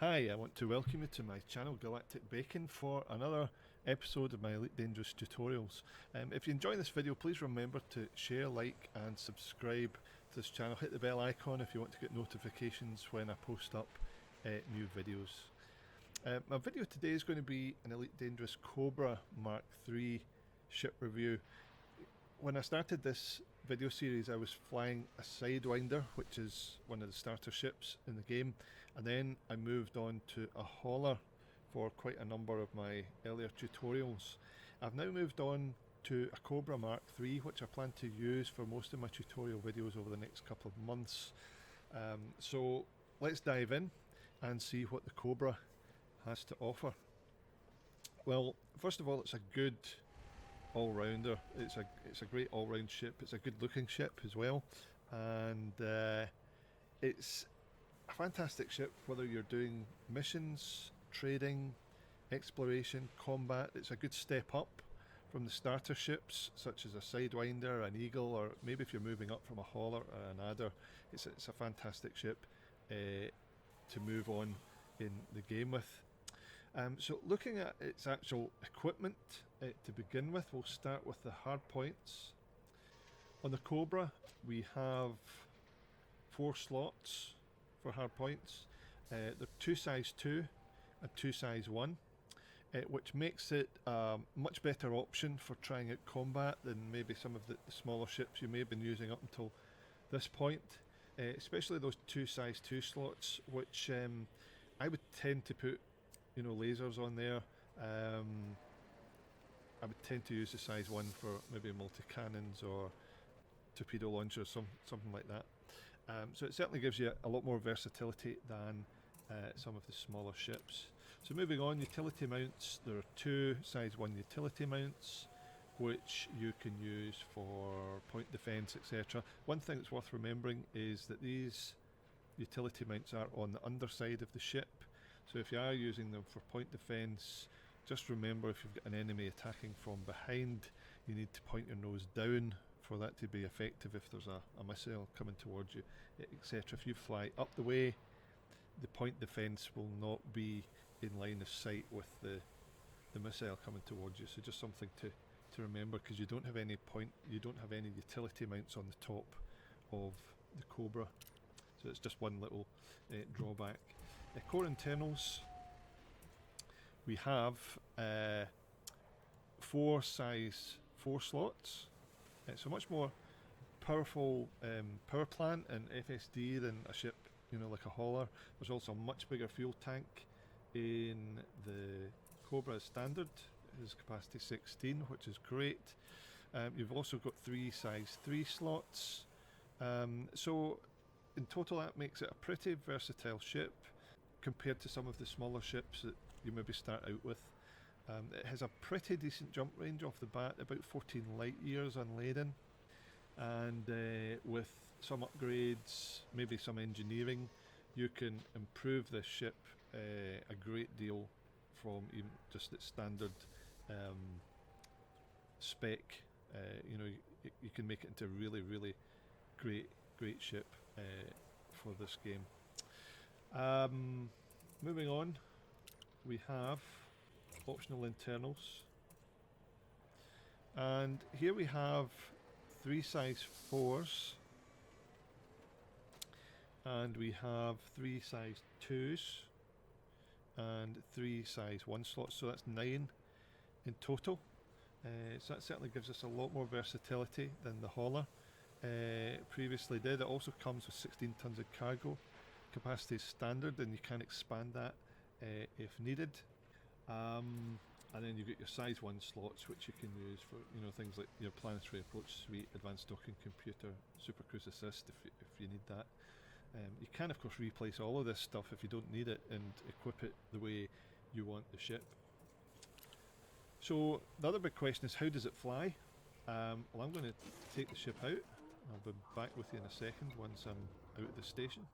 Hi, I want to welcome you to my channel Galactic Bacon for another episode of my Elite Dangerous tutorials. If you enjoy this video, please remember to share, like and subscribe to this channel. Hit the bell icon if you want to get notifications when I post up new videos. My video today is going to be an Elite Dangerous Cobra Mark III ship review. When I started this video series, I was flying a Sidewinder, which is one of the starter ships in the game, and then I moved on to a hauler for quite a number of my earlier tutorials. I've now moved on to a Cobra Mark III, which I plan to use for most of my tutorial videos over the next couple of months. So let's dive in and see what the Cobra has to offer. Well, first of all, it's a good all-rounder. It's a great all-round ship. It's a good-looking ship as well, and it's a fantastic ship whether you're doing missions, trading, exploration, combat. It's a good step up from the starter ships such as a Sidewinder, an Eagle, or maybe if you're moving up from a hauler or an adder. It's a fantastic ship to move on in the game with. So looking at its actual equipment to begin with, we'll start with the hard points. On the Cobra we have 4 slots for hard points. They're 2 size 2 and 2 size 1, which makes it a much better option for trying out combat than maybe some of the smaller ships you may have been using up until this point. Especially those 2 size 2 slots, which I would tend to put lasers on there. I would tend to use the size 1 for maybe multi-cannons or torpedo launchers, something like that. So it certainly gives you a lot more versatility than some of the smaller ships. So moving on, utility mounts. There are 2 size 1 utility mounts which you can use for point defense, etc. One thing that's worth remembering is that these utility mounts are on the underside of the ship. So if you are using them for point defense, just remember if you've got an enemy attacking from behind, you need to point your nose down for that to be effective if there's a missile coming towards you, etc. If you fly up the way, the point defense will not be in line of sight with the missile coming towards you. So just something to remember, because you don't have any utility mounts on the top of the Cobra. So it's just one little drawback. Core internals, we have 4 size 4 slots. So much more powerful power plant and FSD than a ship like a hauler. There's also a much bigger fuel tank in the Cobra standard. It has capacity 16, which is great. You've also got 3 size 3 slots. So in total that makes it a pretty versatile ship compared to some of the smaller ships that you maybe start out with. It has a pretty decent jump range off the bat, about 14 light years unladen, and with some upgrades, maybe some engineering, you can improve this ship a great deal from even just its standard spec. You can make it into a really great ship for this game. Moving on, we have optional internals, and here we have 3 size 4s, and we have 3 size 2s and 3 size 1 slots, so that's 9 in total. So that certainly gives us a lot more versatility than the hauler previously did. It also comes with 16 tons of cargo. Capacity is standard, and you can expand that if needed. And then you've got your size 1 slots, which you can use for things like your planetary approach suite, advanced docking computer, super cruise assist if you need that. You can of course replace all of this stuff if you don't need it and equip it the way you want the ship. So the other big question is, how does it fly? Well, I'm going to take the ship out. I'll be back with you in a second once I'm out of the station.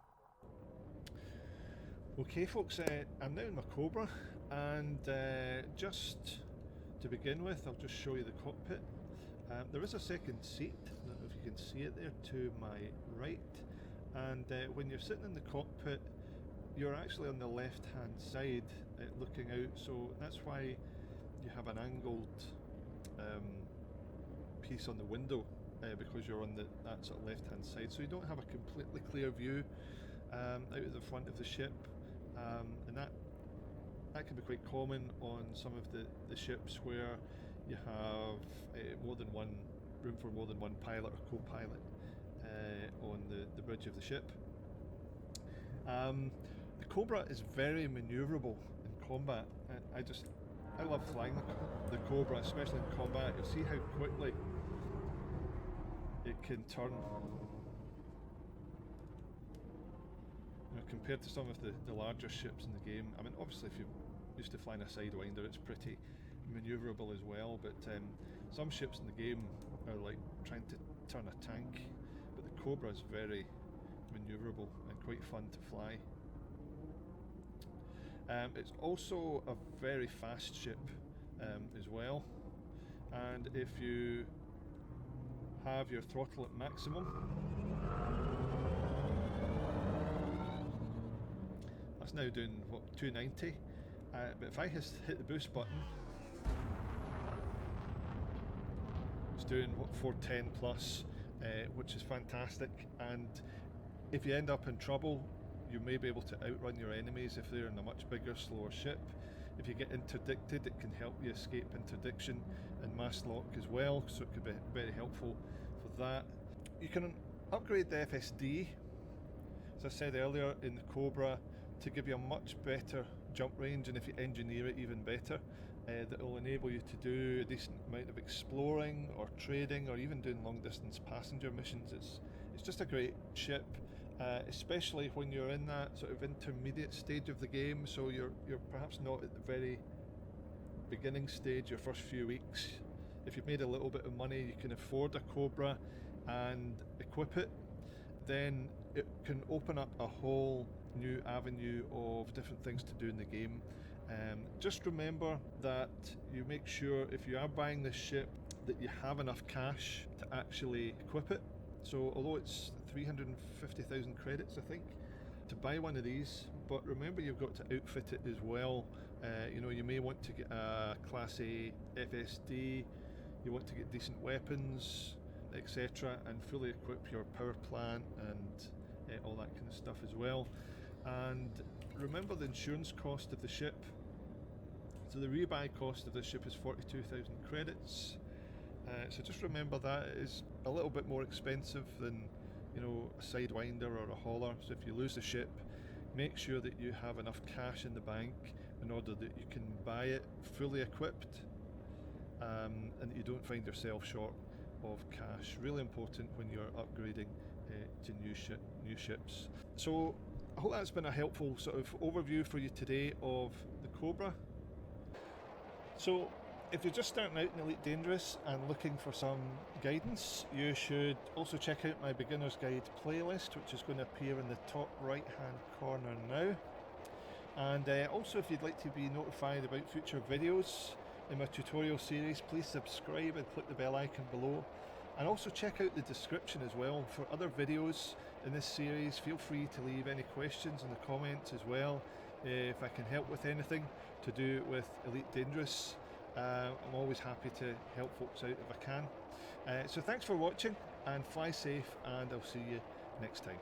Okay folks, I'm now in my Cobra, and just to begin with, I'll just show you the cockpit. There is a second seat, I don't know if you can see it there, to my right, and when you're sitting in the cockpit, you're actually on the left hand side looking out, so that's why you have an angled piece on the window, because you're on that sort of left hand side, so you don't have a completely clear view out of the front of the ship, and that can be quite common on some of the ships where you have room for more than one pilot or co-pilot on the bridge of the ship. The Cobra is very manoeuvrable in combat. I love flying the Cobra, especially in combat. You'll see how quickly it can turn, compared to some of the larger ships in the game. I mean, obviously if you're used to flying a Sidewinder, it's pretty manoeuvrable as well, but some ships in the game are like trying to turn a tank, but the Cobra is very manoeuvrable and quite fun to fly. It's also a very fast ship as well, and if you have your throttle at maximum, that's now doing what, 290, but if I hit the boost button, it's doing what, 410 plus, which is fantastic. And if you end up in trouble, you may be able to outrun your enemies if they're in a much bigger, slower ship. If you get interdicted, it can help you escape interdiction and mast lock as well, so it could be very helpful for that. You can upgrade the FSD, as I said earlier, in the Cobra to give you a much better jump range, and if you engineer it even better, that will enable you to do a decent amount of exploring or trading or even doing long distance passenger missions. It's just a great ship, especially when you're in that sort of intermediate stage of the game, so you're perhaps not at the very beginning stage, your first few weeks. If you've made a little bit of money, you can afford a Cobra and equip it, then it can open up a whole new avenue of different things to do in the game. Just remember that you make sure, if you are buying this ship, that you have enough cash to actually equip it. So although it's 350,000 credits, I think, to buy one of these, but remember you've got to outfit it as well. You may want to get a Class A FSD, you want to get decent weapons, etc., and fully equip your power plant and all that kind of stuff as well. And remember the insurance cost of the ship. So the rebuy cost of this ship is 42,000 credits. So just remember that it is a little bit more expensive than, a Sidewinder or a hauler. So if you lose the ship, make sure that you have enough cash in the bank in order that you can buy it fully equipped, and that you don't find yourself short of cash. Really important when you're upgrading to new ships. So I hope that's been a helpful sort of overview for you today of the Cobra. So if you're just starting out in Elite Dangerous and looking for some guidance, you should also check out my beginner's guide playlist, which is going to appear in the top right hand corner now. And also, if you'd like to be notified about future videos in my tutorial series, please subscribe and click the bell icon below. And also check out the description as well for other videos in this series. Feel free to leave any questions in the comments as well. If I can help with anything to do with Elite Dangerous, I'm always happy to help folks out if I can. So thanks for watching, and fly safe, and I'll see you next time.